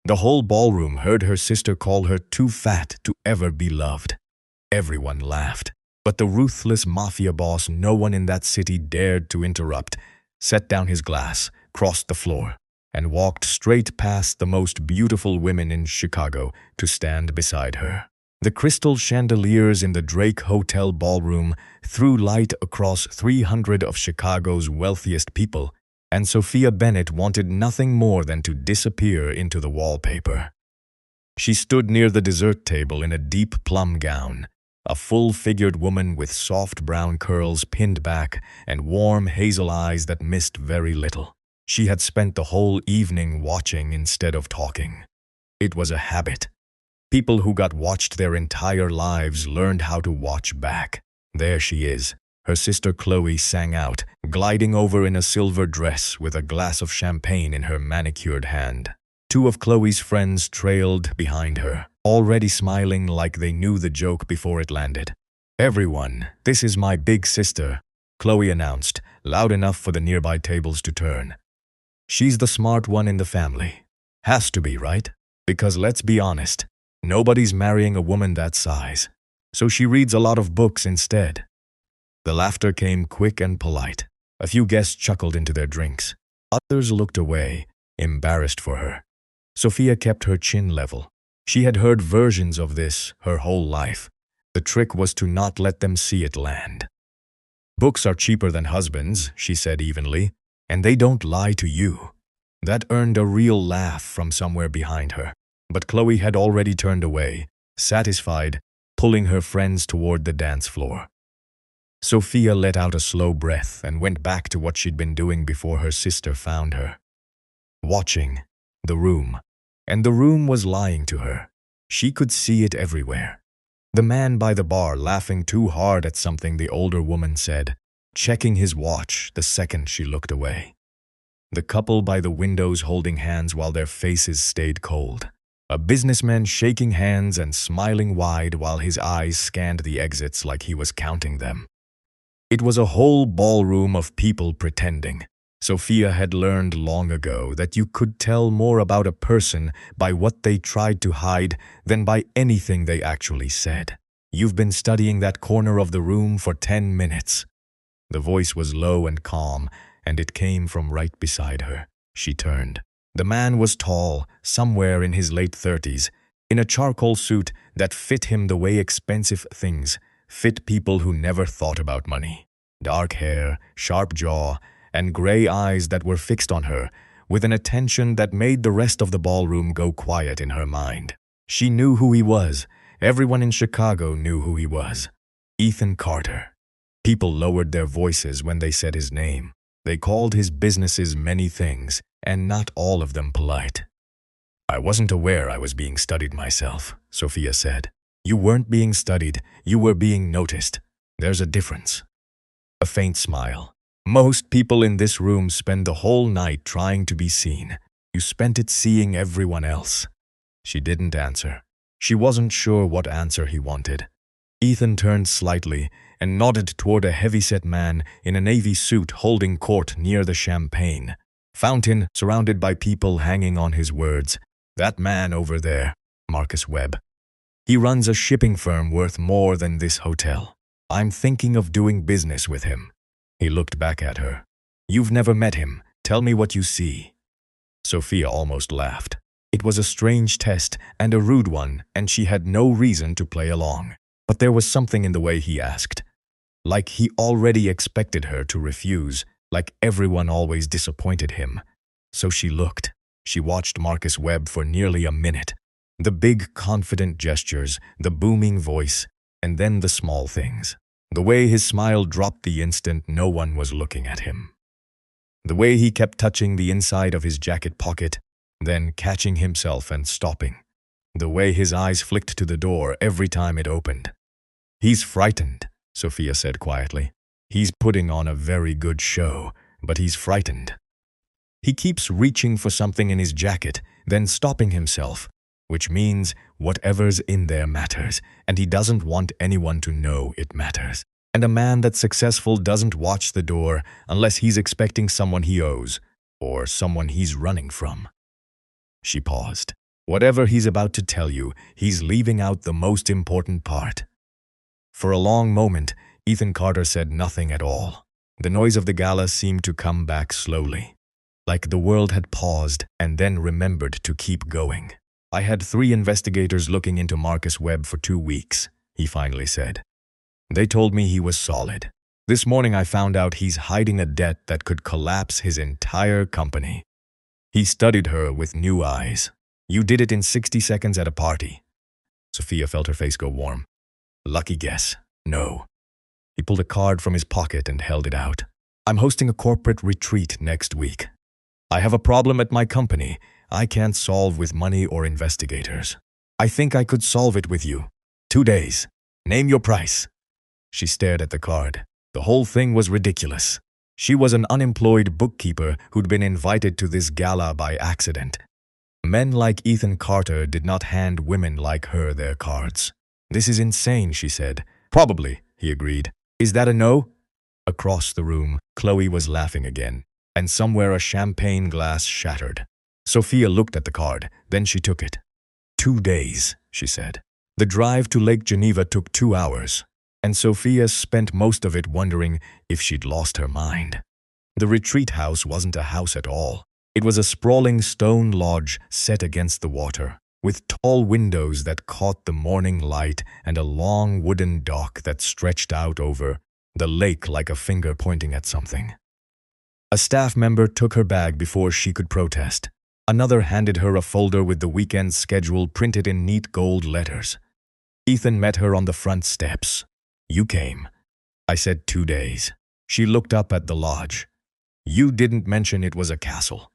The whole ballroom heard her sister call her too fat to ever be loved. Everyone laughed, but the ruthless mafia boss no one in that city dared to interrupt, set down his glass, crossed the floor, and walked straight past the most beautiful women in Chicago to stand beside her. The crystal chandeliers in the Drake Hotel ballroom threw light across 300 of Chicago's wealthiest people, and Sophia Bennett wanted nothing more than to disappear into the wallpaper. She stood near the dessert table in a deep plum gown, a full-figured woman with soft brown curls pinned back and warm hazel eyes that missed very little. She had spent the whole evening watching instead of talking. It was a habit. People who got watched their entire lives learned how to watch back. There she is. Her sister Chloe sang out, gliding over in a silver dress with a glass of champagne in her manicured hand. Two of Chloe's friends trailed behind her, already smiling like they knew the joke before it landed. "Everyone, this is my big sister," Chloe announced, loud enough for the nearby tables to turn. "She's the smart one in the family. Has to be, right? Because let's be honest, nobody's marrying a woman that size. So she reads a lot of books instead." The laughter came quick and polite. A few guests chuckled into their drinks. Others looked away, embarrassed for her. Sophia kept her chin level. She had heard versions of this her whole life. The trick was to not let them see it land. "Books are cheaper than husbands," she said evenly, "and they don't lie to you." That earned a real laugh from somewhere behind her. But Chloe had already turned away, satisfied, pulling her friends toward the dance floor. Sophia let out a slow breath and went back to what she'd been doing before her sister found her. Watching the room. And the room was lying to her. She could see it everywhere. The man by the bar laughing too hard at something the older woman said, checking his watch the second she looked away. The couple by the windows holding hands while their faces stayed cold. A businessman shaking hands and smiling wide while his eyes scanned the exits like he was counting them. It was a whole ballroom of people pretending. Sophia had learned long ago that you could tell more about a person by what they tried to hide than by anything they actually said. "You've been studying that corner of the room for 10 minutes. The voice was low and calm, and it came from right beside her. She turned. The man was tall, somewhere in his late 30s, in a charcoal suit that fit him the way expensive things fit people who never thought about money. Dark hair, sharp jaw, and gray eyes that were fixed on her, with an attention that made the rest of the ballroom go quiet in her mind. She knew who he was. Everyone in Chicago knew who he was. Ethan Carter. People lowered their voices when they said his name. They called his businesses many things, and not all of them polite. "I wasn't aware I was being studied myself," Sophia said. "You weren't being studied, you were being noticed. There's a difference." A faint smile. "Most people in this room spend the whole night trying to be seen. You spent it seeing everyone else." She didn't answer. She wasn't sure what answer he wanted. Ethan turned slightly and nodded toward a heavy-set man in a navy suit holding court near the champagne fountain, surrounded by people hanging on his words. "That man over there, Marcus Webb. He runs a shipping firm worth more than this hotel. I'm thinking of doing business with him." He looked back at her. "You've never met him. Tell me what you see." Sophia almost laughed. It was a strange test and a rude one, and she had no reason to play along. But there was something in the way he asked. Like he already expected her to refuse, like everyone always disappointed him. So she looked. She watched Marcus Webb for nearly a minute. The big, confident gestures, the booming voice, and then the small things. The way his smile dropped the instant no one was looking at him. The way he kept touching the inside of his jacket pocket, then catching himself and stopping. The way his eyes flicked to the door every time it opened. "He's frightened," Sophia said quietly. "He's putting on a very good show, but he's frightened. He keeps reaching for something in his jacket, then stopping himself, which means whatever's in there matters, and he doesn't want anyone to know it matters. And a man that's successful doesn't watch the door unless he's expecting someone he owes, or someone he's running from." She paused. Whatever he's about to tell you, he's leaving out the most important part. For a long moment, Ethan Carter said nothing at all. The noise of the gala seemed to come back slowly, like the world had paused and then remembered to keep going. I had 3 investigators looking into Marcus Webb for 2 weeks, he finally said. They told me he was solid. This morning I found out he's hiding a debt that could collapse his entire company. He studied her with new eyes. You did it in 60 seconds at a party. Sophia felt her face go warm. Lucky guess. No. He pulled a card from his pocket and held it out. I'm hosting a corporate retreat next week. I have a problem at my company I can't solve with money or investigators. I think I could solve it with you. 2 days. Name your price. She stared at the card. The whole thing was ridiculous. She was an unemployed bookkeeper who'd been invited to this gala by accident. Men like Ethan Carter did not hand women like her their cards. This is insane, she said. Probably, he agreed. Is that a no? Across the room, Chloe was laughing again, and somewhere a champagne glass shattered. Sophia looked at the card, then she took it. 2 days, she said. The drive to Lake Geneva took 2 hours, and Sophia spent most of it wondering if she'd lost her mind. The retreat house wasn't a house at all. It was a sprawling stone lodge set against the water, with tall windows that caught the morning light and a long wooden dock that stretched out over the lake like a finger pointing at something. A staff member took her bag before she could protest. Another handed her a folder with the weekend schedule printed in neat gold letters. Ethan met her on the front steps. You came. I said 2 days. She looked up at the lodge. You didn't mention it was a castle.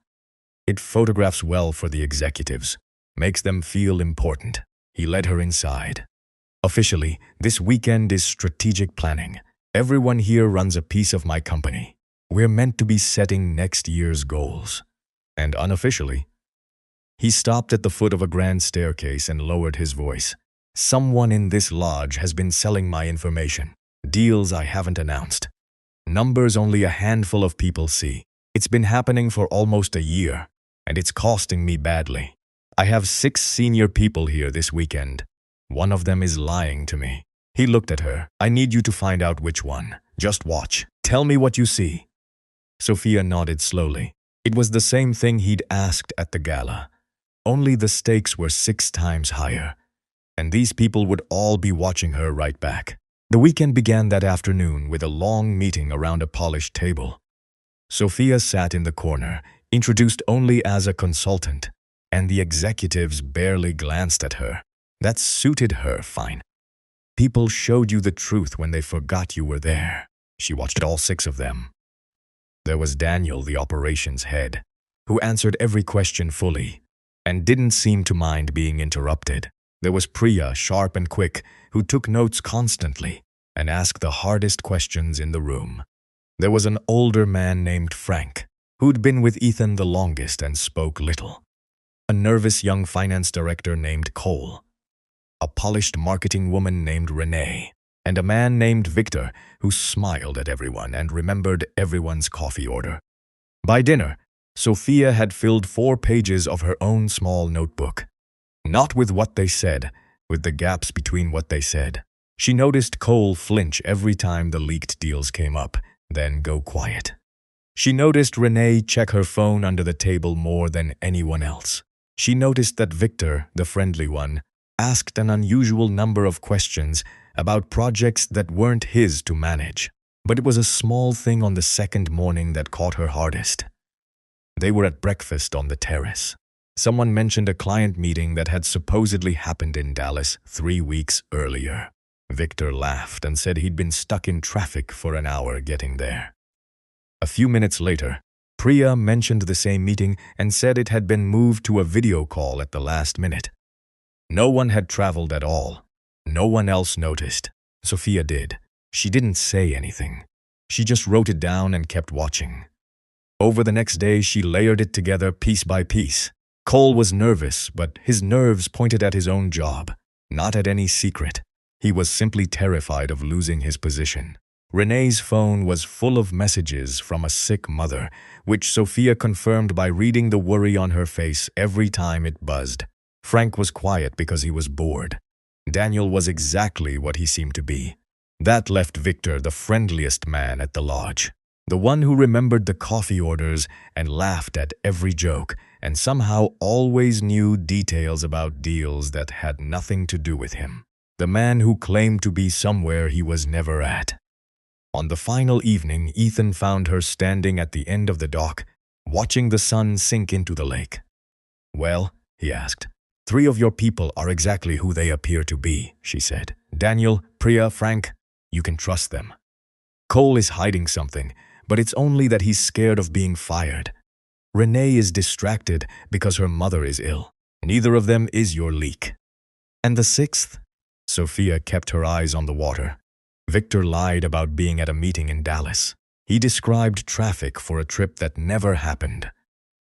It photographs well for the executives, makes them feel important. He led her inside. Officially, this weekend is strategic planning. Everyone here runs a piece of my company. We're meant to be setting next year's goals. And unofficially, he stopped at the foot of a grand staircase and lowered his voice. Someone in this lodge has been selling my information. Deals I haven't announced. Numbers only a handful of people see. It's been happening for almost a year, and it's costing me badly. I have 6 senior people here this weekend. One of them is lying to me. He looked at her. I need you to find out which one. Just watch. Tell me what you see. Sophia nodded slowly. It was the same thing he'd asked at the gala. Only the stakes were 6 times higher, and these people would all be watching her right back. The weekend began that afternoon with a long meeting around a polished table. Sophia sat in the corner, introduced only as a consultant, and the executives barely glanced at her. That suited her fine. People showed you the truth when they forgot you were there. She watched all 6 of them. There was Daniel, the operations head, who answered every question fully and didn't seem to mind being interrupted. There was Priya, sharp and quick, who took notes constantly and asked the hardest questions in the room. There was an older man named Frank, who'd been with Ethan the longest and spoke little. A nervous young finance director named Cole. A polished marketing woman named Renee. And a man named Victor who smiled at everyone and remembered everyone's coffee order. By dinner, Sophia had filled 4 pages of her own small notebook. Not with what they said, with the gaps between what they said. She noticed Cole flinch every time the leaked deals came up, then go quiet. She noticed Renee check her phone under the table more than anyone else. She noticed that Victor, the friendly one, asked an unusual number of questions about projects that weren't his to manage. But it was a small thing on the second morning that caught her hardest. They were at breakfast on the terrace. Someone mentioned a client meeting that had supposedly happened in Dallas 3 weeks earlier. Victor laughed and said he'd been stuck in traffic for an hour getting there. A few minutes later, Priya mentioned the same meeting and said it had been moved to a video call at the last minute. No one had traveled at all. No one else noticed. Sophia did. She didn't say anything. She just wrote it down and kept watching. Over the next day, she layered it together piece by piece. Cole was nervous, but his nerves pointed at his own job, not at any secret. He was simply terrified of losing his position. Renee's phone was full of messages from a sick mother, which Sophia confirmed by reading the worry on her face every time it buzzed. Frank was quiet because he was bored. Daniel was exactly what he seemed to be. That left Victor the friendliest man at the lodge. The one who remembered the coffee orders and laughed at every joke, and somehow always knew details about deals that had nothing to do with him. The man who claimed to be somewhere he was never at. On the final evening, Ethan found her standing at the end of the dock, watching the sun sink into the lake. "Well," he asked. "3 of your people are exactly who they appear to be," she said. "Daniel, Priya, Frank, you can trust them. Cole is hiding something, but it's only that he's scared of being fired. Renee is distracted because her mother is ill. Neither of them is your leak. And the 6th?" Sophia kept her eyes on the water. Victor lied about being at a meeting in Dallas. He described traffic for a trip that never happened.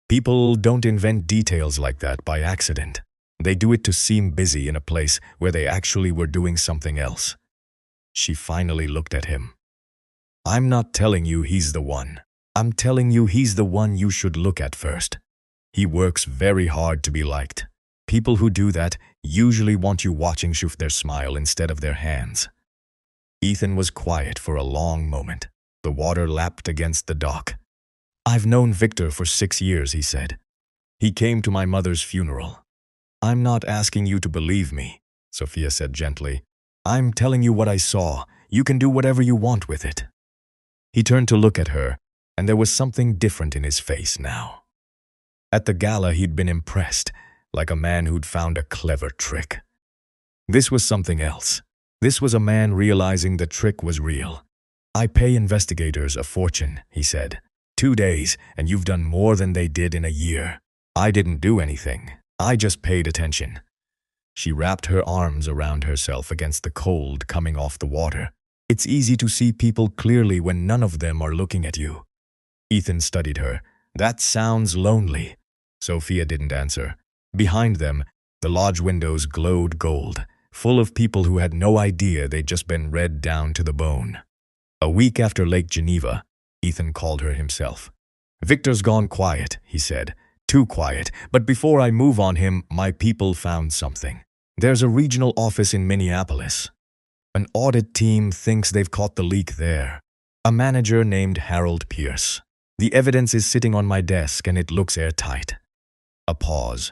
People don't invent details like that by accident. They do it to seem busy in a place where they actually were doing something else. She finally looked at him. "I'm not telling you he's the one. I'm telling you he's the one you should look at first. He works very hard to be liked. People who do that usually want you watching their smile instead of their hands." Ethan was quiet for a long moment. The water lapped against the dock. "I've known Victor for 6 years," he said. "He came to my mother's funeral." "I'm not asking you to believe me," Sophia said gently. "I'm telling you what I saw. You can do whatever you want with it." He turned to look at her, and there was something different in his face now. At the gala, he'd been impressed, like a man who'd found a clever trick. This was something else. This was a man realizing the trick was real. "I pay investigators a fortune," he said. 2 days, and you've done more than they did in a year. I didn't do anything. I just paid attention." She wrapped her arms around herself against the cold coming off the water. "It's easy to see people clearly when none of them are looking at you." Ethan studied her. "That sounds lonely." Sophia didn't answer. Behind them, the lodge windows glowed gold, full of people who had no idea they'd just been read down to the bone. A week after Lake Geneva, Ethan called her himself. "Victor's gone quiet," he said. "Too quiet, but before I move on him, my people found something. There's a regional office in Minneapolis. An audit team thinks they've caught the leak there. A manager named Harold Pierce. The evidence is sitting on my desk and it looks airtight." A pause.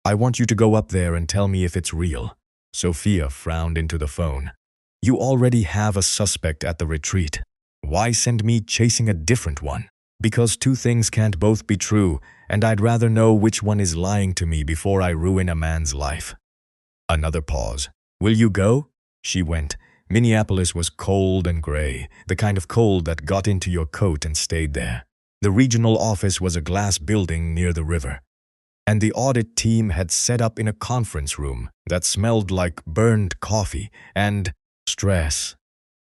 "I want you to go up there and tell me if it's real." Sophia frowned into the phone. "You already have a suspect at the retreat. Why send me chasing a different one? Because 2 things can't both be true, and I'd rather know which one is lying to me before I ruin a man's life." Another pause. "Will you go?" She went. Minneapolis was cold and gray, the kind of cold that got into your coat and stayed there. The regional office was a glass building near the river. And the audit team had set up in a conference room that smelled like burned coffee and stress.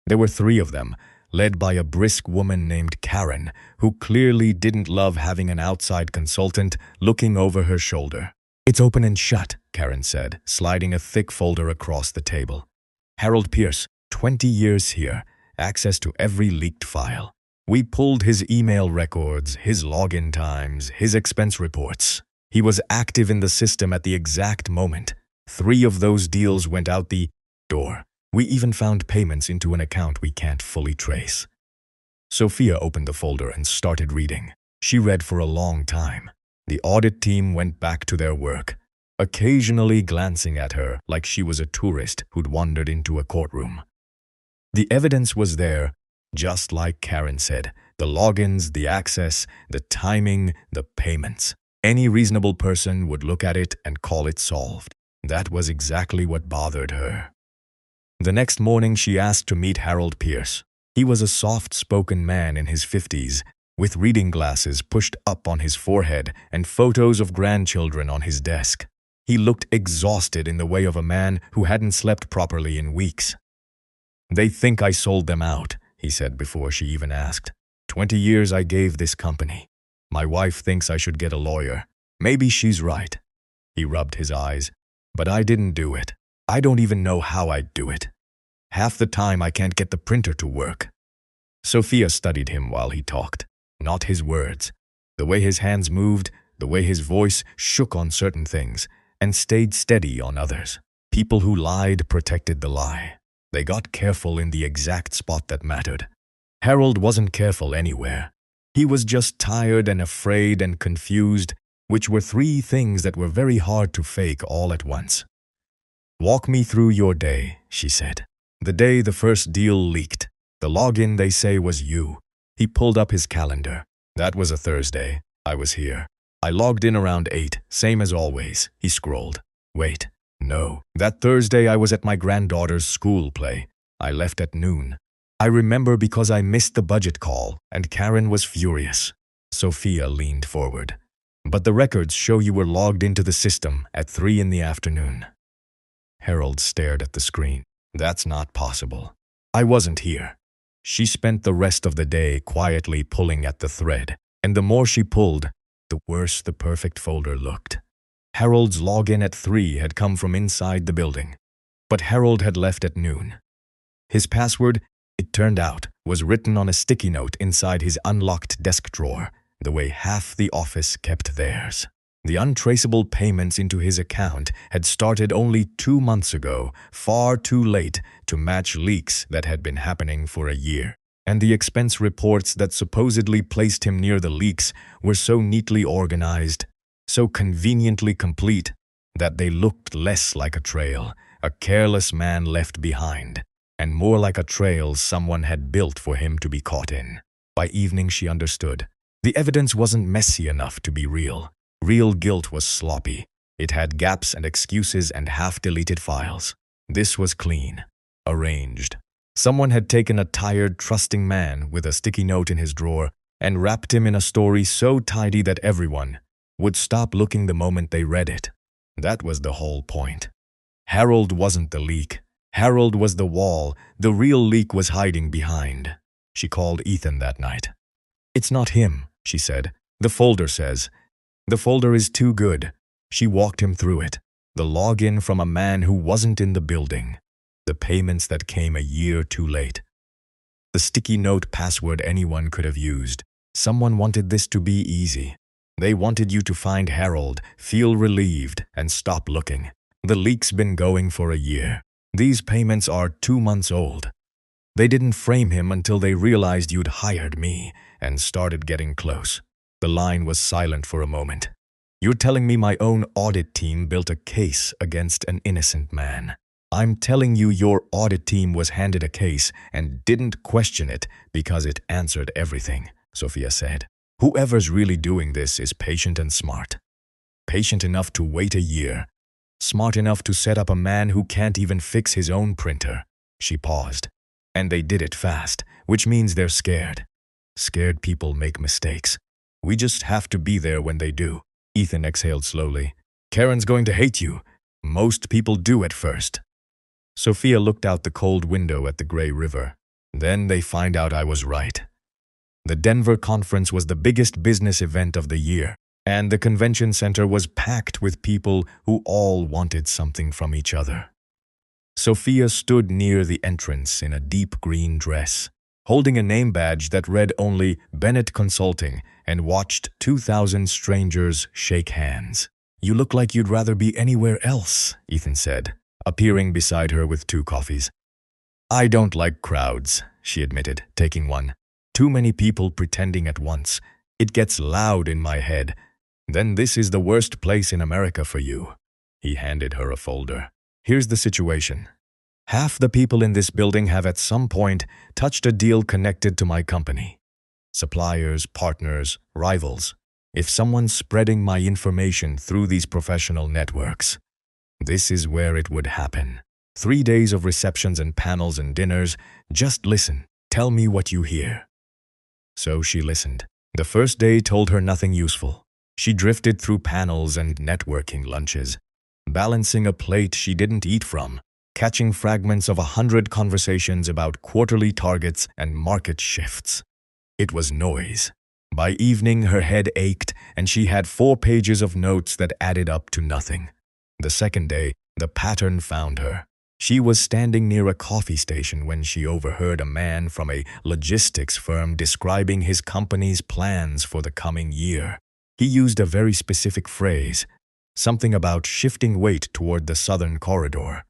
There were 3 of them, led by a brisk woman named Karen, who clearly didn't love having an outside consultant looking over her shoulder. "It's open and shut," Karen said, sliding a thick folder across the table. "Harold Pierce, 20 years here, access to every leaked file. We pulled his email records, his login times, his expense reports. He was active in the system at the exact moment. 3 of those deals went out the door. We even found payments into an account we can't fully trace." Sophia opened the folder and started reading. She read for a long time. The audit team went back to their work, occasionally glancing at her like she was a tourist who'd wandered into a courtroom. The evidence was there, just like Karen said. The logins, the access, the timing, the payments. Any reasonable person would look at it and call it solved. That was exactly what bothered her. The next morning, she asked to meet Harold Pierce. He was a soft-spoken man in his 50s, with reading glasses pushed up on his forehead and photos of grandchildren on his desk. He looked exhausted in the way of a man who hadn't slept properly in weeks. "They think I sold them out," he said before she even asked. 20 years I gave this company. My wife thinks I should get a lawyer. Maybe she's right." He rubbed his eyes. "But I didn't do it. I don't even know how I'd do it. Half the time I can't get the printer to work." Sophia studied him while he talked, not his words. The way his hands moved, the way his voice shook on certain things. and stayed steady on others. People who lied protected the lie. They got careful in the exact spot that mattered. Harold wasn't careful anywhere. He was just tired and afraid and confused, which were three things that were very hard to fake all at once. "Walk me through your day," she said. "The day the first deal leaked. The login, they say, was you." He pulled up his calendar. "That was a Thursday. I was here. I logged in around 8, same as always." He scrolled. "Wait, no. That Thursday I was at my granddaughter's school play. I left at noon. I remember because I missed the budget call, and Karen was furious." Sophia leaned forward. "But the records show you were logged into the system at 3 in the afternoon." Harold stared at the screen. "That's not possible. I wasn't here." She spent the rest of the day quietly pulling at the thread, and the more she pulled, the worse the perfect folder looked. Harold's login at 3 had come from inside the building, but Harold had left at noon. His password, it turned out, was written on a sticky note inside his unlocked desk drawer, the way half the office kept theirs. The untraceable payments into his account had started only 2 months ago, far too late to match leaks that had been happening for a year. And the expense reports that supposedly placed him near the leaks were so neatly organized, so conveniently complete, that they looked less like a trail a careless man left behind, and more like a trail someone had built for him to be caught in. By evening she understood. The evidence wasn't messy enough to be real. Real guilt was sloppy. It had gaps and excuses and half-deleted files. This was clean, arranged. Someone had taken a tired, trusting man with a sticky note in his drawer and wrapped him in a story so tidy that everyone would stop looking the moment they read it. That was the whole point. Harold wasn't the leak. Harold was the wall the real leak was hiding behind. She called Ethan that night. "It's not him," she said. "The folder says. The folder is too good." She walked him through it. The login from a man who wasn't in the building. The payments that came a year too late. The sticky note password anyone could have used. Someone wanted this to be easy. They wanted you to find Harold, feel relieved, and stop looking. The leak's been going for a year. These payments are 2 months old. They didn't frame him until they realized you'd hired me and started getting close. The line was silent for a moment. "You're telling me my own audit team built a case against an innocent man. I'm telling you your audit team was handed a case and didn't question it because it answered everything," Sophia said. "Whoever's really doing this is patient and smart. Patient enough to wait a year. Smart enough to set up a man who can't even fix his own printer." She paused. "And they did it fast, which means they're scared. Scared people make mistakes. We just have to be there when they do." Ethan exhaled slowly. "Karen's going to hate you. Most people do at first." Sophia looked out the cold window at the gray river. "Then they find out I was right." The Denver conference was the biggest business event of the year, and the convention center was packed with people who all wanted something from each other. Sophia stood near the entrance in a deep green dress, holding a name badge that read only Bennett Consulting, and watched 2,000 strangers shake hands. "You look like you'd rather be anywhere else," Ethan said, appearing beside her with 2 coffees. "I don't like crowds," she admitted, taking one. "Too many people pretending at once. It gets loud in my head. Then this is the worst place in America for you." He handed her a folder. "Here's the situation. Half the people in this building have at some point touched a deal connected to my company. Suppliers, partners, rivals. If someone's spreading my information through these professional networks, this is where it would happen. 3 days of receptions and panels and dinners. Just listen. Tell me what you hear." So she listened. The first day told her nothing useful. She drifted through panels and networking lunches, balancing a plate she didn't eat from, catching fragments of 100 conversations about quarterly targets and market shifts. It was noise. By evening, her head ached, and she had 4 pages of notes that added up to nothing. The second day, the pattern found her. She was standing near a coffee station when she overheard a man from a logistics firm describing his company's plans for the coming year. He used a very specific phrase, Something about shifting weight toward the southern corridor.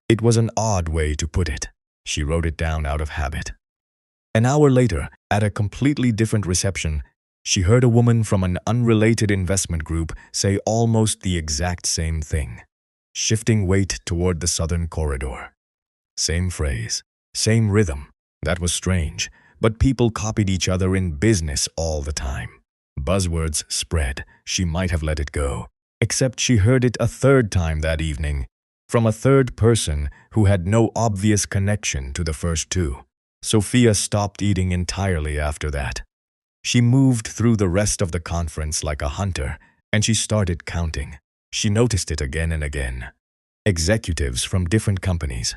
It was an odd way to put it. She wrote it down out of habit. An hour later, at a completely different reception, she heard a woman from an unrelated investment group say almost the exact same thing. Shifting weight toward the southern corridor. Same phrase, same rhythm. That was strange, but people copied each other in business all the time. Buzzwords spread. She might have let it go. Except she heard it a third time that evening, from a third person who had no obvious connection to the first two. Sophia stopped eating entirely after that. She moved through the rest of the conference like a hunter, and she started counting. She noticed it again and again. Executives from different companies.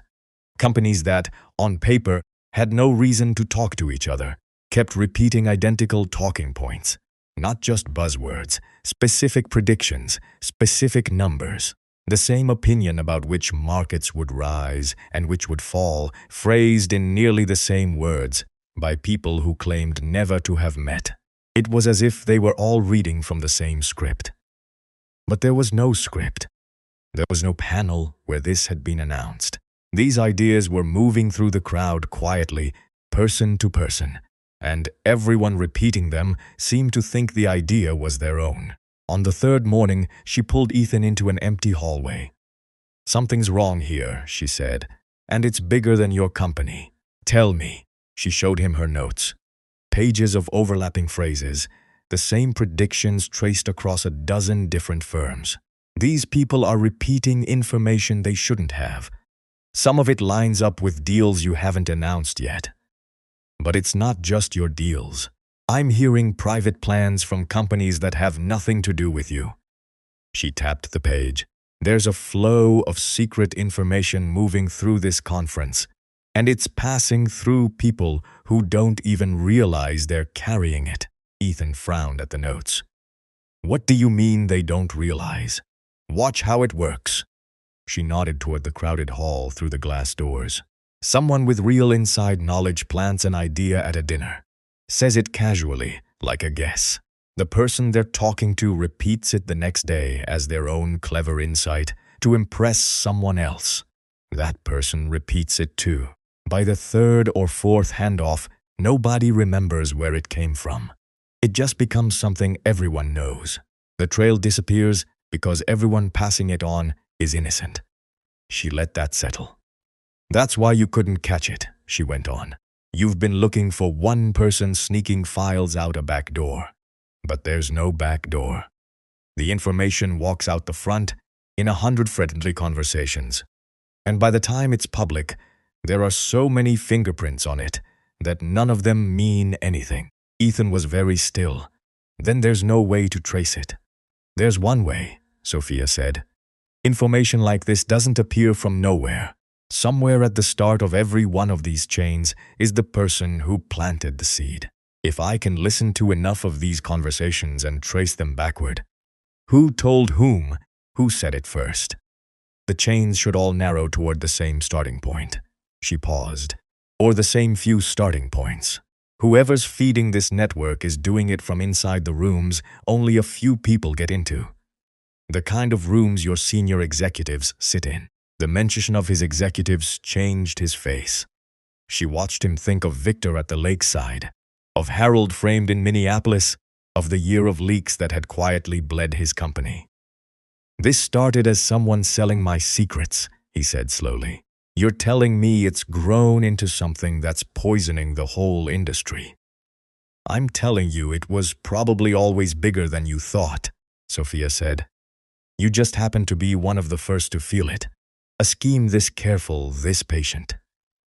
Companies that, on paper, had no reason to talk to each other, kept repeating identical talking points. Not just buzzwords, specific predictions, specific numbers. The same opinion about which markets would rise and which would fall, phrased in nearly the same words, by people who claimed never to have met. It was as if they were all reading from the same script. But there was no script. There was no panel where this had been announced. These ideas were moving through the crowd quietly, person to person, and everyone repeating them seemed to think the idea was their own. On the third morning, she pulled Ethan into an empty hallway. "Something's wrong here," she said, "and it's bigger than your company. Tell me." She showed him her notes. Pages of overlapping phrases, the same predictions traced across a dozen different firms. These people are repeating information they shouldn't have. Some of it lines up with deals you haven't announced yet. But it's not just your deals. I'm hearing private plans from companies that have nothing to do with you. She tapped the page. There's a flow of secret information moving through this conference, and it's passing through people who don't even realize they're carrying it. Ethan frowned at the notes. "What do you mean they don't realize? Watch how it works." She nodded toward the crowded hall through the glass doors. "Someone with real inside knowledge plants an idea at a dinner. Says it casually, like a guess. The person they're talking to repeats it the next day as their own clever insight to impress someone else. That person repeats it too. By the third or fourth handoff, nobody remembers where it came from. It just becomes something everyone knows. The trail disappears because everyone passing it on is innocent." She let that settle. "That's why you couldn't catch it," she went on. "You've been looking for one person sneaking files out a back door. But there's no back door. The information walks out the front in 100 friendly conversations. And by the time it's public, there are so many fingerprints on it that none of them mean anything." Ethan was very still. "Then there's no way to trace it." "There's one way," Sophia said. "Information like this doesn't appear from nowhere. Somewhere at the start of every one of these chains is the person who planted the seed. If I can listen to enough of these conversations and trace them backward, who told whom, who said it first? The chains should all narrow toward the same starting point." She paused. "Or the same few starting points. Whoever's feeding this network is doing it from inside the rooms only a few people get into. The kind of rooms your senior executives sit in." The mention of his executives changed his face. She watched him think of Victor at the lakeside, of Harold framed in Minneapolis, of the year of leaks that had quietly bled his company. "This started as someone selling my secrets," he said slowly. "You're telling me it's grown into something that's poisoning the whole industry." "I'm telling you it was probably always bigger than you thought," Sophia said. "You just happened to be one of the first to feel it. A scheme this careful, this patient.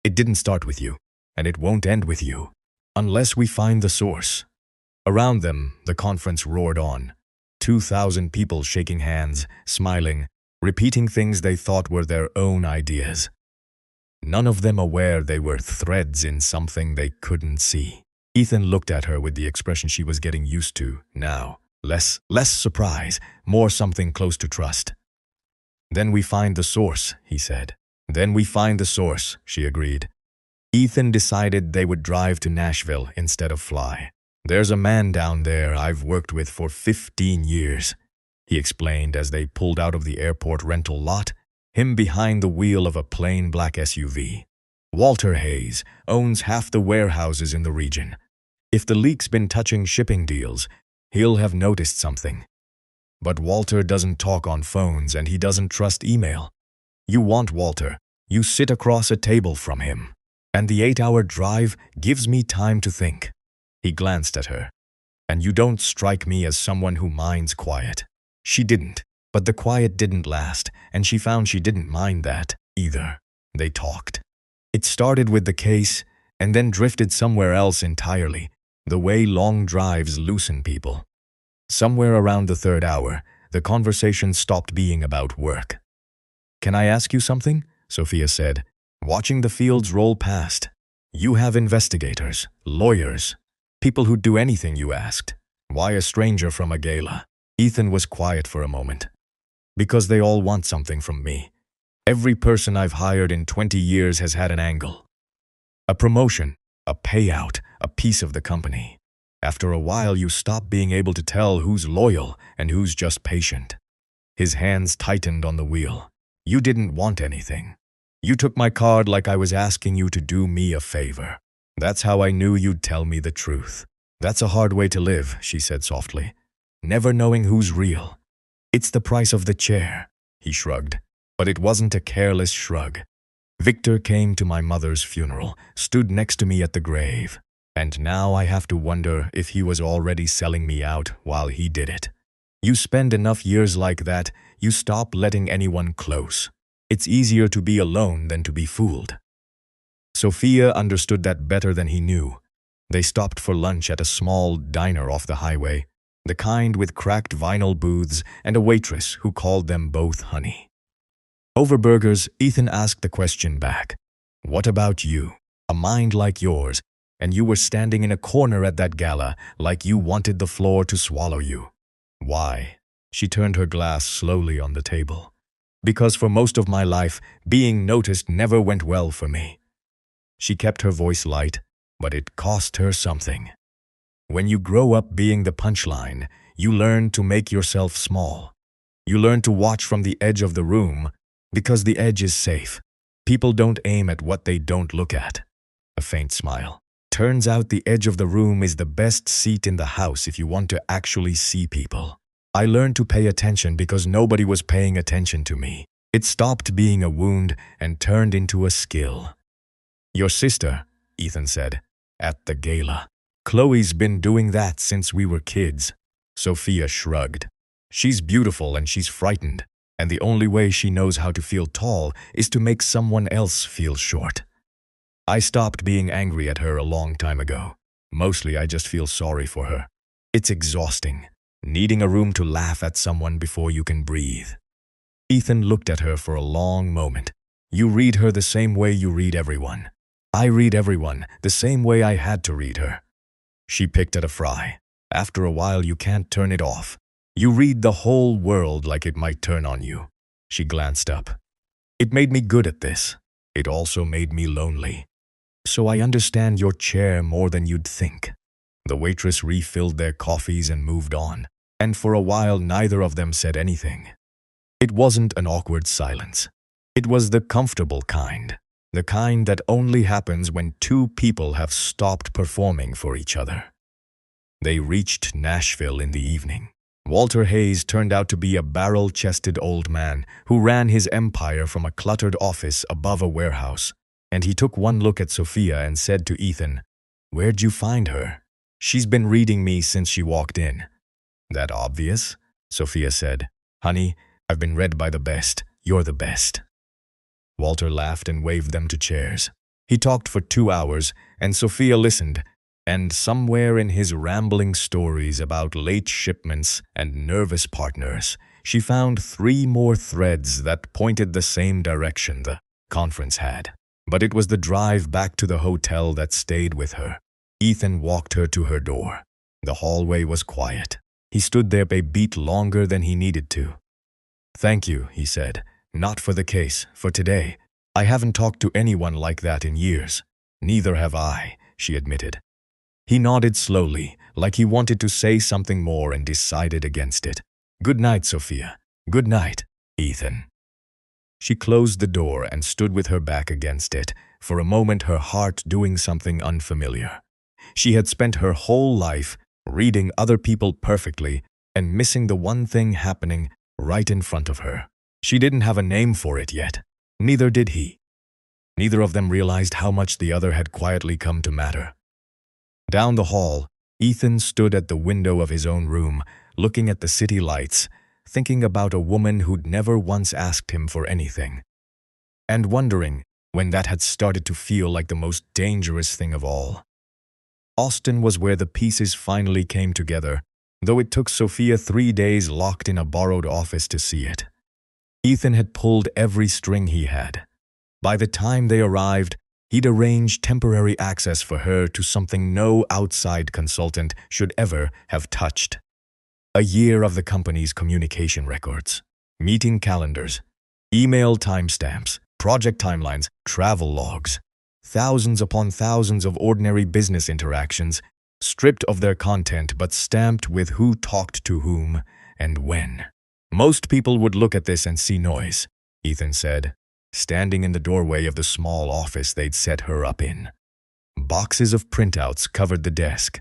It didn't start with you, and it won't end with you, unless we find the source." Around them, the conference roared on. 2,000 people shaking hands, smiling, repeating things they thought were their own ideas. None of them aware they were threads in something they couldn't see. Ethan looked at her with the expression she was getting used to now. Less surprise, more something close to trust. "Then we find the source," he said. "Then we find the source," she agreed. Ethan decided they would drive to Nashville instead of fly. "There's a man down there I've worked with for 15 years. he explained as they pulled out of the airport rental lot, him behind the wheel of a plain black SUV. Walter Hayes owns half the warehouses in the region. If the leak's been touching shipping deals, he'll have noticed something. But Walter doesn't talk on phones and he doesn't trust email. You want Walter, you sit across a table from him. And the 8-hour drive gives me time to think. He glanced at her. And you don't strike me as someone who minds quiet. She didn't, but the quiet didn't last, and she found she didn't mind that either. They talked. It started with the case, and then drifted somewhere else entirely, the way long drives loosen people. Somewhere around the 3rd hour, the conversation stopped being about work. "Can I ask you something?" Sophia said, watching the fields roll past. "You have investigators, lawyers, people who'd do anything you asked. Why a stranger from a gala?" Ethan was quiet for a moment. "Because they all want something from me. Every person I've hired in 20 years has had an angle. A promotion, a payout, a piece of the company. After a while, you stop being able to tell who's loyal and who's just patient." His hands tightened on the wheel. "You didn't want anything. You took my card like I was asking you to do me a favor. That's how I knew you'd tell me the truth. That's a hard way to live," she said softly. "Never knowing who's real. It's the price of the chair." He shrugged, but it wasn't a careless shrug. "Victor came to my mother's funeral, stood next to me at the grave. And now I have to wonder if he was already selling me out while he did it. You spend enough years like that, you stop letting anyone close. It's easier to be alone than to be fooled." Sophia understood that better than he knew. They stopped for lunch at a small diner off the highway, the kind with cracked vinyl booths and a waitress who called them both honey. Over burgers, Ethan asked the question back. "What about you? A mind like yours, and you were standing in a corner at that gala like you wanted the floor to swallow you. Why?" She turned her glass slowly on the table. "Because for most of my life, being noticed never went well for me." She kept her voice light, but it cost her something. When you grow up being the punchline, you learn to make yourself small. You learn to watch from the edge of the room, because the edge is safe. People don't aim at what they don't look at. A faint smile. "Turns out the edge of the room is the best seat in the house if you want to actually see people. I learned to pay attention because nobody was paying attention to me. It stopped being a wound and turned into a skill." "Your sister," Ethan said, "at the gala. Chloe's been doing that since we were kids." Sophia shrugged. "She's beautiful and she's frightened, and the only way she knows how to feel tall is to make someone else feel short. I stopped being angry at her a long time ago. Mostly I just feel sorry for her. It's exhausting, needing a room to laugh at someone before you can breathe." Ethan looked at her for a long moment. "You read her the same way you read everyone. I read everyone the same way I had to read her." She picked at a fry. "After a while you can't turn it off. You read the whole world like it might turn on you." She glanced up. "It made me good at this. It also made me lonely. So I understand your chair more than you'd think." The waitress refilled their coffees and moved on, and for a while neither of them said anything. It wasn't an awkward silence. It was the comfortable kind, the kind that only happens when two people have stopped performing for each other. They reached Nashville in the evening. Walter Hayes turned out to be a barrel-chested old man who ran his empire from a cluttered office above a warehouse, and he took one look at Sophia and said to Ethan, "Where'd you find her?" "She's been reading me since she walked in." "That obvious?" Sophia said. "Honey, I've been read by the best. You're the best." Walter laughed and waved them to chairs. He talked for 2 hours, and Sophia listened, and somewhere in his rambling stories about late shipments and nervous partners, she found 3 more threads that pointed the same direction the conference had. But it was the drive back to the hotel that stayed with her. Ethan walked her to her door. The hallway was quiet. He stood there a beat longer than he needed to. "Thank you," he said. "Not for the case, for today. I haven't talked to anyone like that in years." "Neither have I," she admitted. He nodded slowly, like he wanted to say something more and decided against it. Good night, Sophia. Good night, Ethan. She closed the door and stood with her back against it, for a moment her heart doing something unfamiliar. She had spent her whole life reading other people perfectly and missing the one thing happening right in front of her. She didn't have a name for it yet. Neither did he. Neither of them realized how much the other had quietly come to matter. Down the hall, Ethan stood at the window of his own room, looking at the city lights, thinking about a woman who'd never once asked him for anything, and wondering when that had started to feel like the most dangerous thing of all. Austin was where the pieces finally came together, though it took Sophia 3 days locked in a borrowed office to see it. Ethan had pulled every string he had. By the time they arrived, he'd arranged temporary access for her to something no outside consultant should ever have touched. A year of the company's communication records, meeting calendars, email timestamps, project timelines, travel logs, thousands upon thousands of ordinary business interactions, stripped of their content but stamped with who talked to whom and when. Most people would look at this and see noise, Ethan said, standing in the doorway of the small office they'd set her up in. Boxes of printouts covered the desk,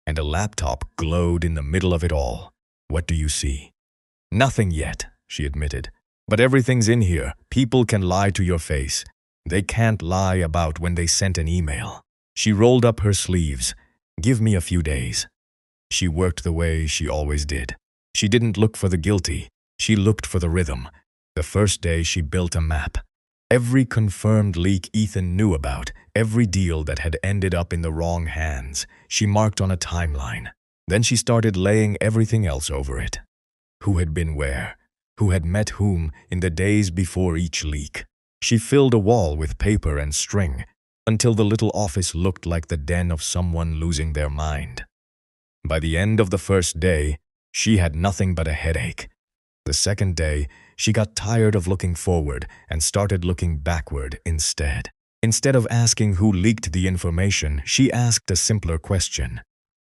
and a laptop glowed in the middle of it all. What do you see? Nothing yet, she admitted. But everything's in here. People can lie to your face. They can't lie about when they sent an email. She rolled up her sleeves. Give me a few days. She worked the way she always did. She didn't look for the guilty. She looked for the rhythm. The first day she built a map. Every confirmed leak Ethan knew about, every deal that had ended up in the wrong hands, she marked on a timeline. Then she started laying everything else over it. Who had been where? Who had met whom in the days before each leak? She filled a wall with paper and string until the little office looked like the den of someone losing their mind. By the end of the first day, she had nothing but a headache. The second day, she got tired of looking forward and started looking backward instead. Instead of asking who leaked the information, she asked a simpler question.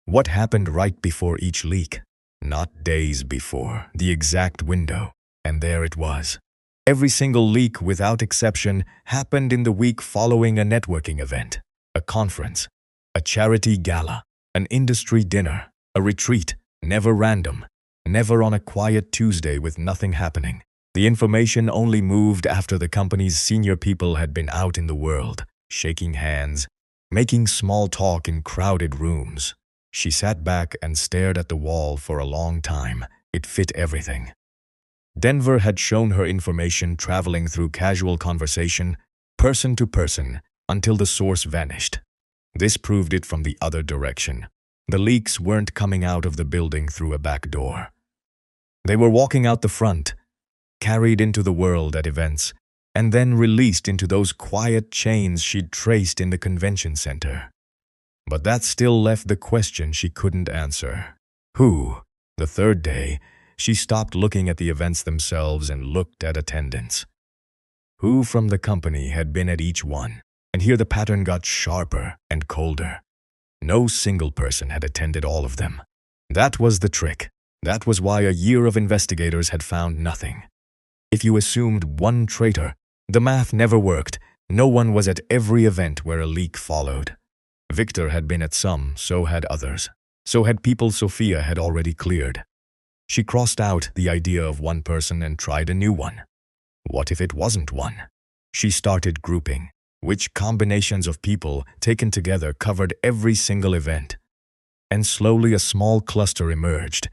What happened right before each leak? Not days before, the exact window. And there it was. Every single leak, without exception, happened in the week following a networking event, a conference, a charity gala, an industry dinner, a retreat, never random, never on a quiet Tuesday with nothing happening. The information only moved after the company's senior people had been out in the world, shaking hands, making small talk in crowded rooms. She sat back and stared at the wall for a long time. It fit everything. Denver had shown her information traveling through casual conversation, person to person, until the source vanished. This proved it from the other direction. The leaks weren't coming out of the building through a back door. They were walking out the front, carried into the world at events, and then released into those quiet chains she'd traced in the convention center. But that still left the question she couldn't answer. Who? The third day, she stopped looking at the events themselves and looked at attendance. Who from the company had been at each one? And here the pattern got sharper and colder. No single person had attended all of them. That was the trick. That was why a year of investigators had found nothing. If you assumed one traitor, the math never worked. No one was at every event where a leak followed. Victor had been at some, so had others. So had people Sophia had already cleared. She crossed out the idea of one person and tried a new one. What if it wasn't one? She started grouping. Which combinations of people taken together covered every single event? And slowly a small cluster emerged,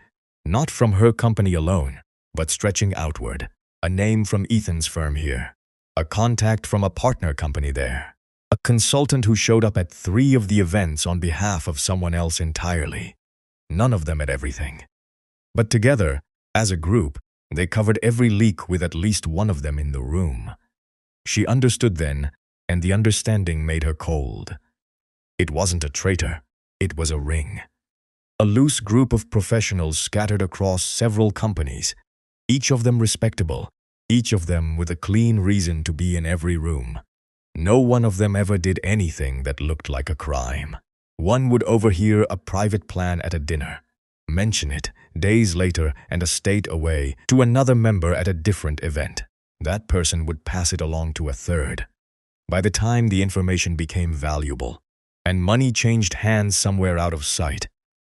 not from her company alone, but stretching outward. A name from Ethan's firm here, a contact from a partner company there, a consultant who showed up at 3 of the events on behalf of someone else entirely. None of them at everything. But together, as a group, they covered every leak with at least one of them in the room. She understood then, and the understanding made her cold. It wasn't a traitor, it was a ring. A loose group of professionals scattered across several companies, each of them respectable, each of them with a clean reason to be in every room. No one of them ever did anything that looked like a crime. One would overhear a private plan at a dinner, mention it days later and a state away to another member at a different event. That person would pass it along to a third. By the time the information became valuable and money changed hands somewhere out of sight,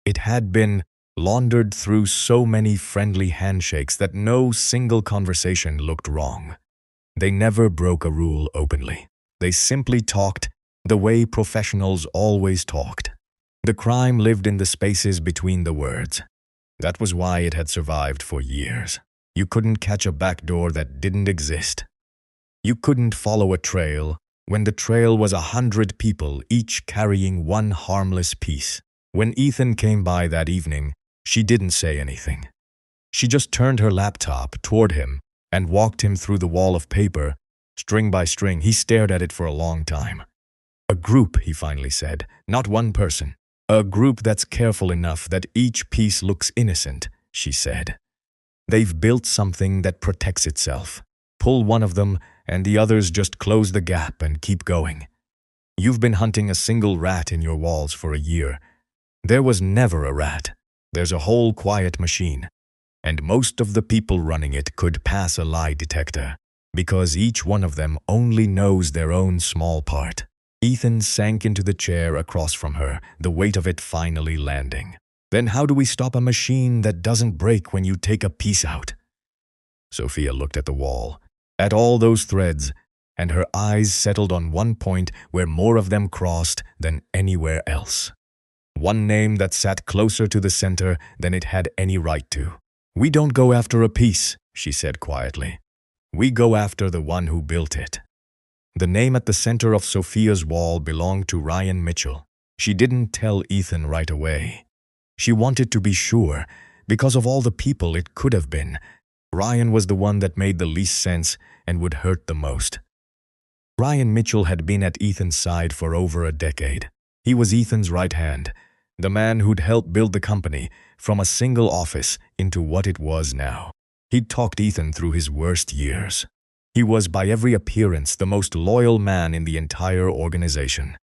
it had been laundered through so many friendly handshakes that no single conversation looked wrong. They never broke a rule openly. They simply talked the way professionals always talked. The crime lived in the spaces between the words. That was why it had survived for years. You couldn't catch a backdoor that didn't exist. You couldn't follow a trail when the trail was 100 people, each carrying one harmless piece. When Ethan came by that evening, she didn't say anything. She just turned her laptop toward him and walked him through the wall of paper, string by string. He stared at it for a long time. A group, he finally said, not one person. A group that's careful enough that each piece looks innocent, she said. They've built something that protects itself. Pull one of them, and the others just close the gap and keep going. You've been hunting a single rat in your walls for a year. There was never a rat. There's a whole quiet machine. And most of the people running it could pass a lie detector, because each one of them only knows their own small part. Ethan sank into the chair across from her, the weight of it finally landing. Then how do we stop a machine that doesn't break when you take a piece out? Sophia looked at the wall, at all those threads, and her eyes settled on one point where more of them crossed than anywhere else. One name that sat closer to the center than it had any right to. We don't go after a piece, she said quietly. We go after the one who built it. The name at the center of Sophia's wall belonged to Ryan Mitchell. She didn't tell Ethan right away. She wanted to be sure, because of all the people it could have been. Ryan was the one that made the least sense and would hurt the most. Ryan Mitchell had been at Ethan's side for over a decade. He was Ethan's right hand, the man who'd helped build the company from a single office into what it was now. He'd talked Ethan through his worst years. He was, by every appearance, the most loyal man in the entire organization.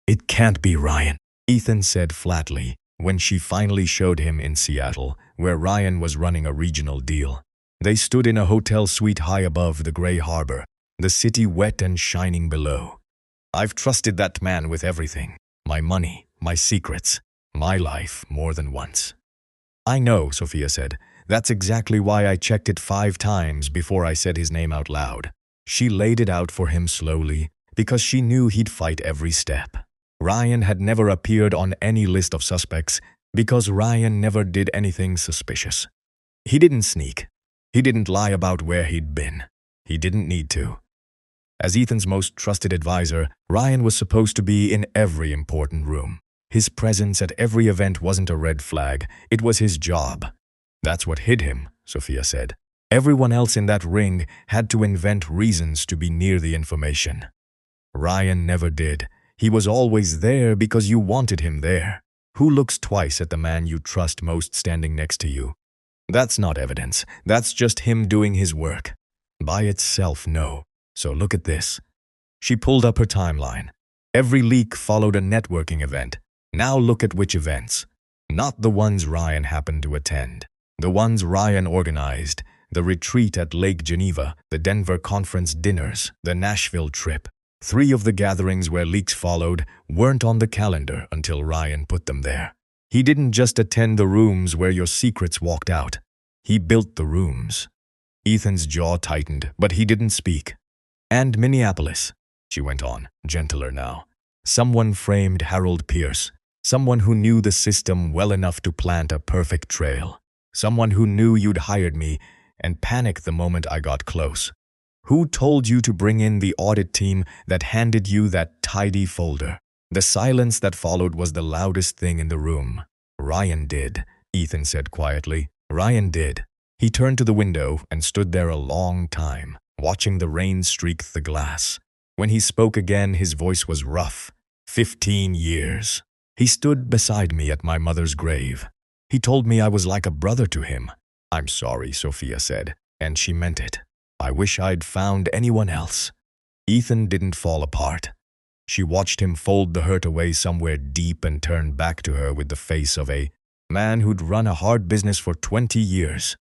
It can't be Ryan, Ethan said flatly when she finally showed him in Seattle, where Ryan was running a regional deal. They stood in a hotel suite high above the gray harbor, the city wet and shining below. I've trusted that man with everything, my money, my secrets, my life, more than once. I know, Sophia said. That's exactly why I checked it 5 times before I said his name out loud. She laid it out for him slowly, because she knew he'd fight every step. Ryan had never appeared on any list of suspects, because Ryan never did anything suspicious. He didn't sneak. He didn't lie about where he'd been. He didn't need to. As Ethan's most trusted advisor, Ryan was supposed to be in every important room. His presence at every event wasn't a red flag, it was his job. That's what hid him, Sophia said. Everyone else in that ring had to invent reasons to be near the information. Ryan never did. He was always there because you wanted him there. Who looks twice at the man you trust most standing next to you? That's not evidence. That's just him doing his work. By itself, no. So look at this. She pulled up her timeline. Every leak followed a networking event. Now look at which events. Not the ones Ryan happened to attend. The ones Ryan organized, the retreat at Lake Geneva, the Denver conference dinners, the Nashville trip. 3 of the gatherings where leaks followed weren't on the calendar until Ryan put them there. He didn't just attend the rooms where your secrets walked out. He built the rooms. Ethan's jaw tightened, but he didn't speak. And Minneapolis, she went on, gentler now. Someone framed Harold Pierce. Someone who knew the system well enough to plant a perfect trail. Someone who knew you'd hired me and panicked the moment I got close. Who told you to bring in the audit team that handed you that tidy folder? The silence that followed was the loudest thing in the room. Ryan did, Ethan said quietly. Ryan did. He turned to the window and stood there a long time, watching the rain streak the glass. When he spoke again, his voice was rough. 15 years. He stood beside me at my mother's grave. He told me I was like a brother to him. I'm sorry, Sophia said, and she meant it. I wish I'd found anyone else. Ethan didn't fall apart. She watched him fold the hurt away somewhere deep and turn back to her with the face of a Man who'd run a hard business for 20 years.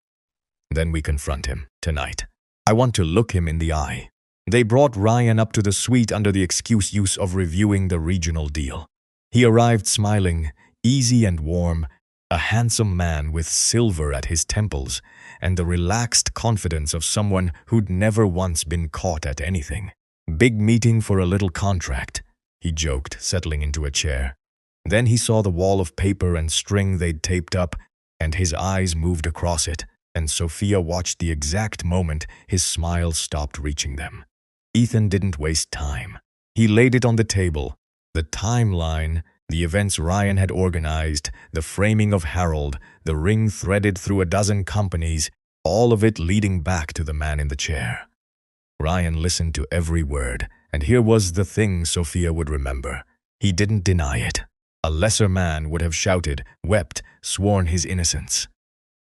Then we confront him, tonight. I want to look him in the eye. They brought Ryan up to the suite under the excuse of reviewing the regional deal. He arrived smiling, easy and warm, a handsome man with silver at his temples and the relaxed confidence of someone who'd never once been caught at anything. Big meeting for a little contract, he joked, settling into a chair. Then he saw the wall of paper and string they'd taped up, and his eyes moved across it, and Sophia watched the exact moment his smile stopped reaching them. Ethan didn't waste time. He laid it on the table, the timeline, the events Ryan had organized, the framing of Harold, the ring threaded through a dozen companies, all of it leading back to the man in the chair. Ryan listened to every word, and here was the thing Sophia would remember. He didn't deny it. A lesser man would have shouted, wept, sworn his innocence.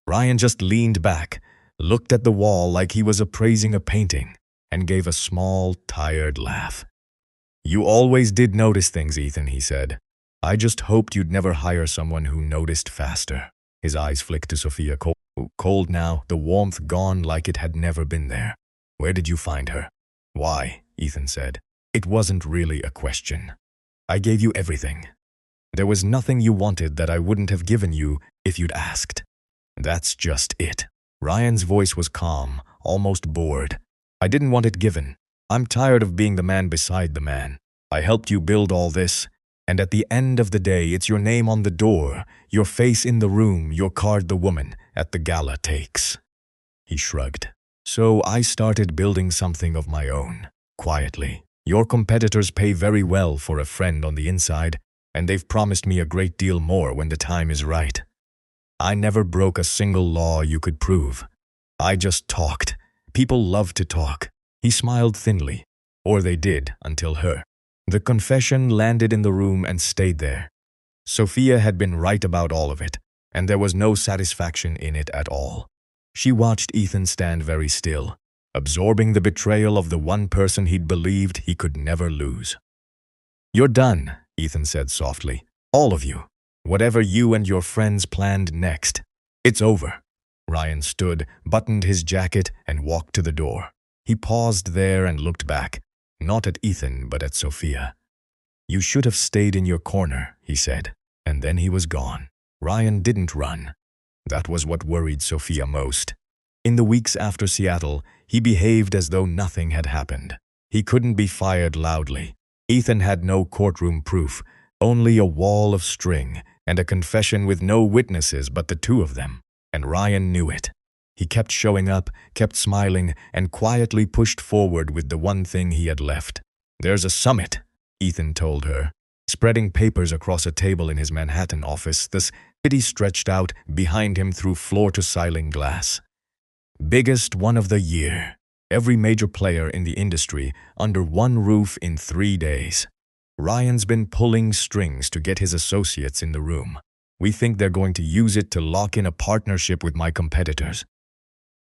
Ryan just leaned back, looked at the wall like he was appraising a painting, and gave a small, tired laugh. You always did notice things, Ethan, he said. I just hoped you'd never hire someone who noticed faster. His eyes flicked to Sophia, cold now, the warmth gone like it had never been there. Where did you find her? Why, Ethan said. It wasn't really a question. I gave you everything. There was nothing you wanted that I wouldn't have given you if you'd asked. That's just it. Ryan's voice was calm, almost bored. I didn't want it given. I'm tired of being the man beside the man. I helped you build all this, and at the end of the day, it's your name on the door, your face in the room, your card the woman at the gala takes. He shrugged. So I started building something of my own, quietly. Your competitors pay very well for a friend on the inside, and they've promised me a great deal more when the time is right. I never broke a single law you could prove. I just talked. People love to talk. He smiled thinly, or they did until her. The confession landed in the room and stayed there. Sophia had been right about all of it, and there was no satisfaction in it at all. She watched Ethan stand very still, absorbing the betrayal of the one person he'd believed he could never lose. You're done, Ethan said softly. All of you. Whatever you and your friends planned next. It's over. Ryan stood, buttoned his jacket, and walked to the door. He paused there and looked back, not at Ethan, but at Sophia. You should have stayed in your corner, he said, and then he was gone. Ryan didn't run. That was what worried Sophia most. In the weeks after Seattle, he behaved as though nothing had happened. He couldn't be fired loudly. Ethan had no courtroom proof, only a wall of string and a confession with no witnesses but the two of them, and Ryan knew it. He kept showing up, kept smiling, and quietly pushed forward with the one thing he had left. There's a summit, Ethan told her. Spreading papers across a table in his Manhattan office, the city stretched out behind him through floor-to-ceiling glass. Biggest one of the year. Every major player in the industry under one roof in 3 days. Ryan's been pulling strings to get his associates in the room. We think they're going to use it to lock in a partnership with my competitors.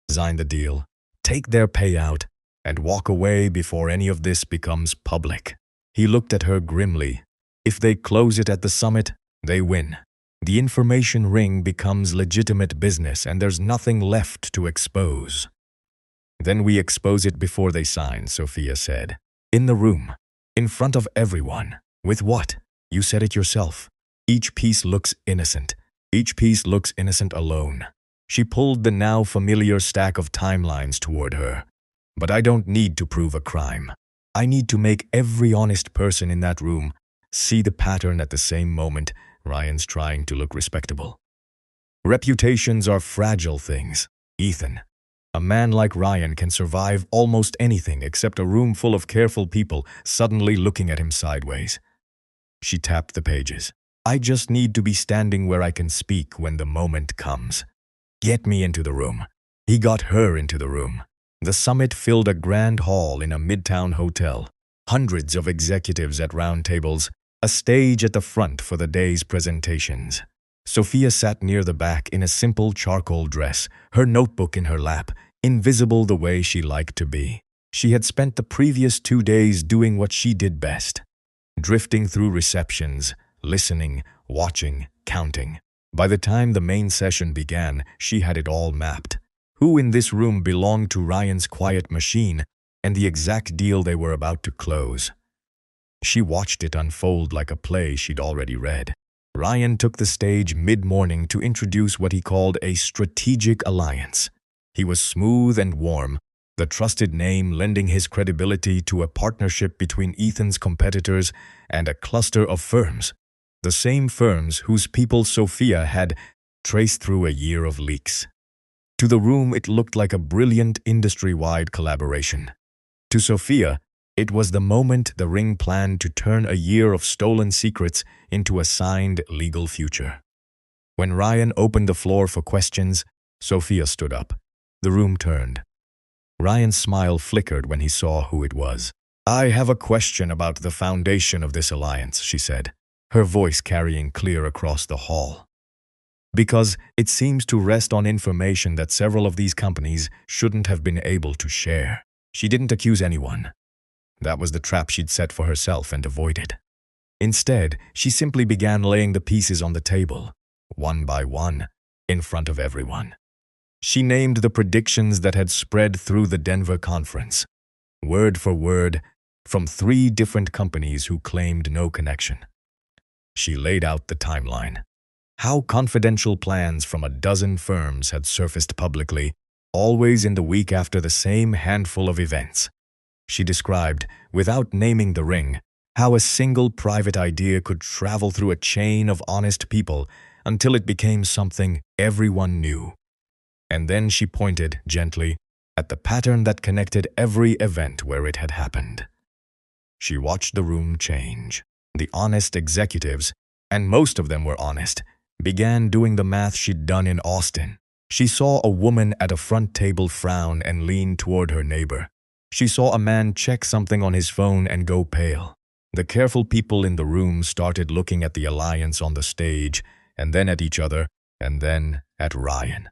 Sign the deal, take their payout, and walk away before any of this becomes public. He looked at her grimly. If they close it at the summit, they win. The information ring becomes legitimate business and there's nothing left to expose. Then we expose it before they sign, Sophia said. In the room, in front of everyone. With what? You said it yourself. Each piece looks innocent. Each piece looks innocent alone. She pulled the now familiar stack of timelines toward her. But I don't need to prove a crime. I need to make every honest person in that room see the pattern at the same moment. Ryan's trying to look respectable. Reputations are fragile things, Ethan. A man like Ryan can survive almost anything except a room full of careful people suddenly looking at him sideways. She tapped the pages. I just need to be standing where I can speak when the moment comes. Get me into the room. He got her into the room. The summit filled a grand hall in a midtown hotel. Hundreds of executives at round tables, a stage at the front for the day's presentations. Sophia sat near the back in a simple charcoal dress, her notebook in her lap, invisible the way she liked to be. She had spent the previous 2 days doing what she did best, drifting through receptions, listening, watching, counting. By the time the main session began, she had it all mapped. Who in this room belonged to Ryan's quiet machine and the exact deal they were about to close. She watched it unfold like a play she'd already read. Ryan took the stage mid-morning to introduce what he called a strategic alliance. He was smooth and warm, the trusted name lending his credibility to a partnership between Ethan's competitors and a cluster of firms. The same firms whose people Sophia had traced through a year of leaks. To the room, it looked like a brilliant industry-wide collaboration. To Sophia, it was the moment the ring planned to turn a year of stolen secrets into a signed legal future. When Ryan opened the floor for questions, Sophia stood up. The room turned. Ryan's smile flickered when he saw who it was. "I have a question about the foundation of this alliance," she said, her voice carrying clear across the hall. "Because it seems to rest on information that several of these companies shouldn't have been able to share." She didn't accuse anyone. That was the trap she'd set for herself and avoided. Instead, she simply began laying the pieces on the table, one by one, in front of everyone. She named the predictions that had spread through the Denver conference, word for word, from 3 different companies who claimed no connection. She laid out the timeline. How confidential plans from a dozen firms had surfaced publicly, always in the week after the same handful of events. She described, without naming the ring, how a single private idea could travel through a chain of honest people until it became something everyone knew. And then she pointed, gently, at the pattern that connected every event where it had happened. She watched the room change. The honest executives, and most of them were honest, began doing the math she'd done in Austin. She saw a woman at a front table frown and lean toward her neighbor. She saw a man check something on his phone and go pale. The careful people in the room started looking at the alliance on the stage, and then at each other, and then at Ryan.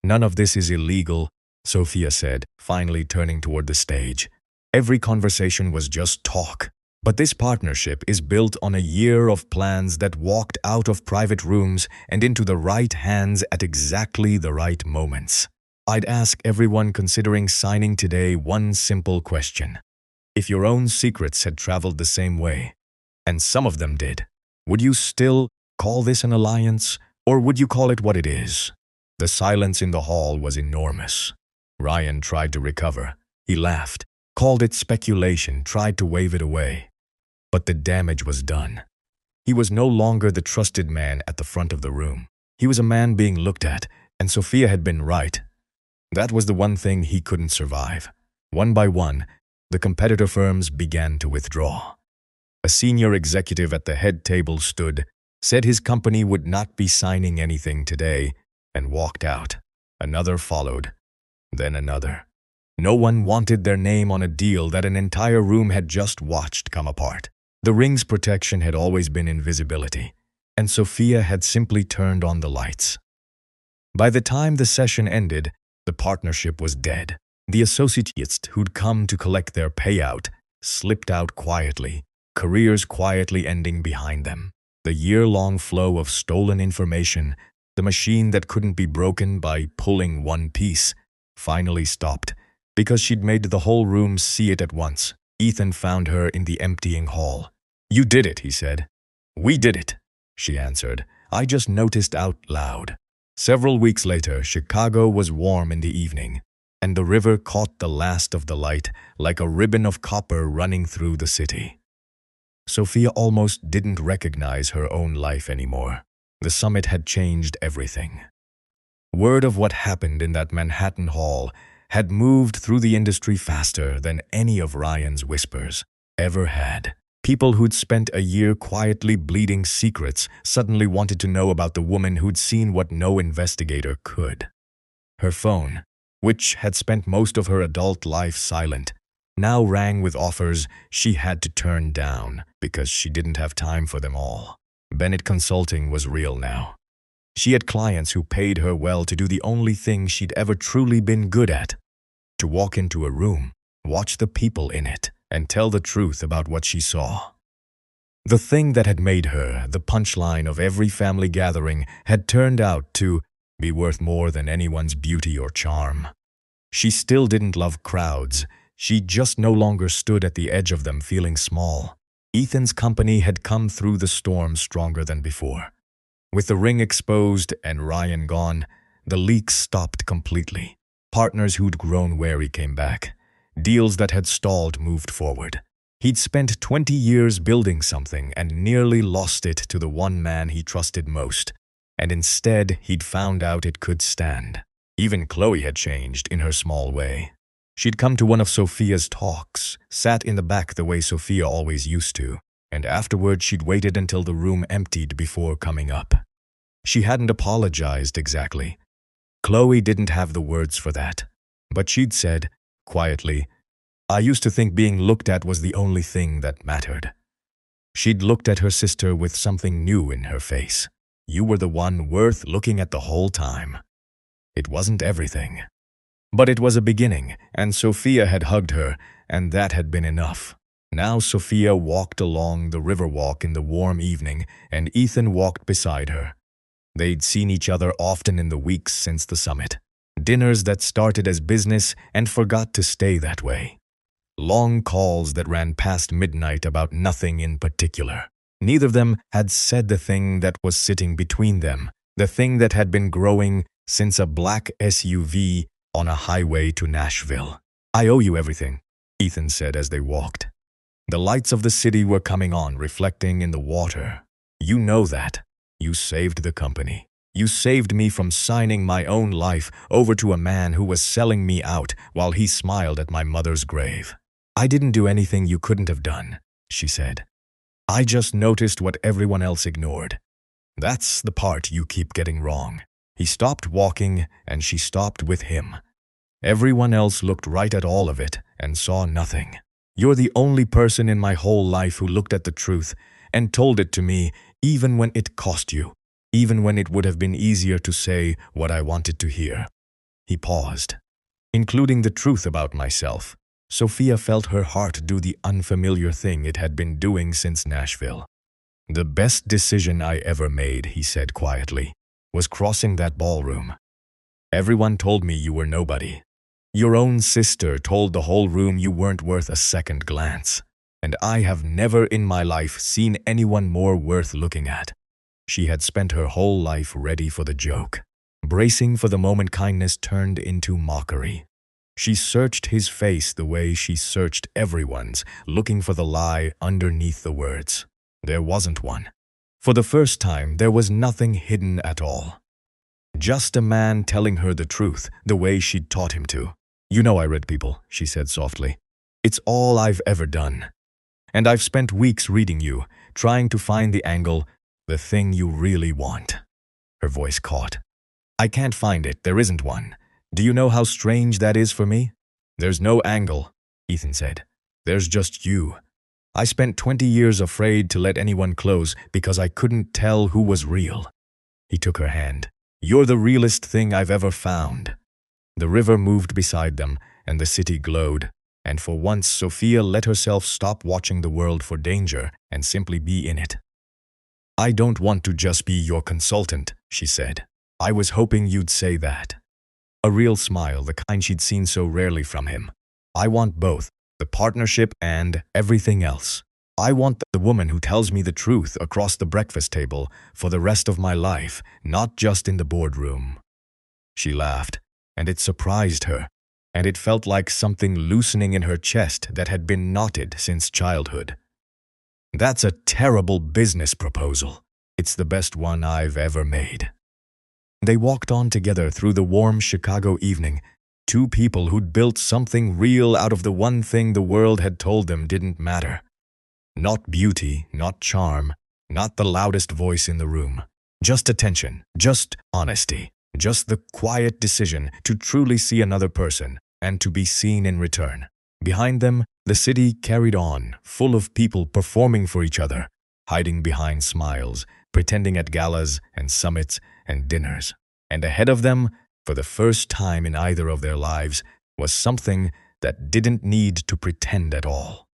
"None of this is illegal," Sophia said, finally turning toward the stage. "Every conversation was just talk. But this partnership is built on a year of plans that walked out of private rooms and into the right hands at exactly the right moments. I'd ask everyone considering signing today one simple question. If your own secrets had traveled the same way, and some of them did, would you still call this an alliance, or would you call it what it is?" The silence in the hall was enormous. Ryan tried to recover. He laughed, called it speculation, tried to wave it away. But the damage was done. He was no longer the trusted man at the front of the room. He was a man being looked at, and Sophia had been right. That was the one thing he couldn't survive. One by one, the competitor firms began to withdraw. A senior executive at the head table stood, said his company would not be signing anything today, and walked out. Another followed, then another. No one wanted their name on a deal that an entire room had just watched come apart. The ring's protection had always been invisibility, and Sophia had simply turned on the lights. By the time the session ended, the partnership was dead. The associates who'd come to collect their payout slipped out quietly, careers quietly ending behind them. The year-long flow of stolen information, the machine that couldn't be broken by pulling one piece, finally stopped, because she'd made the whole room see it at once. Ethan found her in the emptying hall. "You did it," he said. "We did it," she answered. "I just noticed out loud." Several weeks later, Chicago was warm in the evening, and the river caught the last of the light like a ribbon of copper running through the city. Sophia almost didn't recognize her own life anymore. The summit had changed everything. Word of what happened in that Manhattan hall had moved through the industry faster than any of Ryan's whispers ever had. People who'd spent a year quietly bleeding secrets suddenly wanted to know about the woman who'd seen what no investigator could. Her phone, which had spent most of her adult life silent, now rang with offers she had to turn down because she didn't have time for them all. Bennett Consulting was real now. She had clients who paid her well to do the only thing she'd ever truly been good at: to walk into a room, watch the people in it, and tell the truth about what she saw. The thing that had made her the punchline of every family gathering had turned out to be worth more than anyone's beauty or charm. She still didn't love crowds. She just no longer stood at the edge of them feeling small. Ethan's company had come through the storm stronger than before. With the ring exposed and Ryan gone, the leaks stopped completely. Partners who'd grown wary came back. Deals that had stalled moved forward. He'd spent 20 years building something and nearly lost it to the one man he trusted most. And instead, he'd found out it could stand. Even Chloe had changed in her small way. She'd come to one of Sophia's talks, sat in the back the way Sophia always used to, and afterward she'd waited until the room emptied before coming up. She hadn't apologized exactly. Chloe didn't have the words for that, but she'd said, quietly, "I used to think being looked at was the only thing that mattered." She'd looked at her sister with something new in her face. You were the one worth looking at the whole time. It wasn't everything. But it was a beginning, and Sophia had hugged her, and that had been enough. Now Sophia walked along the river walk in the warm evening, and Ethan walked beside her. They'd seen each other often in the weeks since the summit. Dinners that started as business and forgot to stay that way. Long calls that ran past midnight about nothing in particular. Neither of them had said the thing that was sitting between them, the thing that had been growing since a black SUV on a highway to Nashville. "I owe you everything," Ethan said as they walked. The lights of the city were coming on, reflecting in the water. "You know that. You saved the company. You saved me from signing my own life over to a man who was selling me out while he smiled at my mother's grave." "I didn't do anything you couldn't have done," she said. "I just noticed what everyone else ignored. That's the part you keep getting wrong." He stopped walking, and she stopped with him. Everyone else looked right at all of it and saw nothing. "You're the only person in my whole life who looked at the truth and told it to me, even when it cost you, even when it would have been easier to say what I wanted to hear." He paused. "Including the truth about myself." Sophia felt her heart do the unfamiliar thing it had been doing since Nashville. "The best decision I ever made," he said quietly, "was crossing that ballroom. Everyone told me you were nobody. Your own sister told the whole room you weren't worth a second glance. And I have never in my life seen anyone more worth looking at." She had spent her whole life ready for the joke, bracing for the moment kindness turned into mockery. She searched his face the way she searched everyone's, looking for the lie underneath the words. There wasn't one. For the first time, there was nothing hidden at all. Just a man telling her the truth, the way she'd taught him to. "You know I read people," she said softly. "It's all I've ever done. And I've spent weeks reading you, trying to find the angle, the thing you really want." Her voice caught. "I can't find it. There isn't one. Do you know how strange that is for me?" "There's no angle," Ethan said. "There's just you. I spent 20 years afraid to let anyone close because I couldn't tell who was real." He took her hand. "You're the realest thing I've ever found." The river moved beside them, and the city glowed. And for once, Sophia let herself stop watching the world for danger and simply be in it. "I don't want to just be your consultant," she said. "I was hoping you'd say that." A real smile, the kind she'd seen so rarely from him. "I want both, the partnership and everything else. I want the woman who tells me the truth across the breakfast table for the rest of my life, not just in the boardroom." She laughed, and it surprised her. And it felt like something loosening in her chest that had been knotted since childhood. "That's a terrible business proposal. It's the best one I've ever made." They walked on together through the warm Chicago evening, two people who'd built something real out of the one thing the world had told them didn't matter. Not beauty, not charm, not the loudest voice in the room. Just attention, just honesty, just the quiet decision to truly see another person and to be seen in return. Behind them, the city carried on, full of people performing for each other, hiding behind smiles, pretending at galas and summits and dinners. And ahead of them, for the first time in either of their lives, was something that didn't need to pretend at all.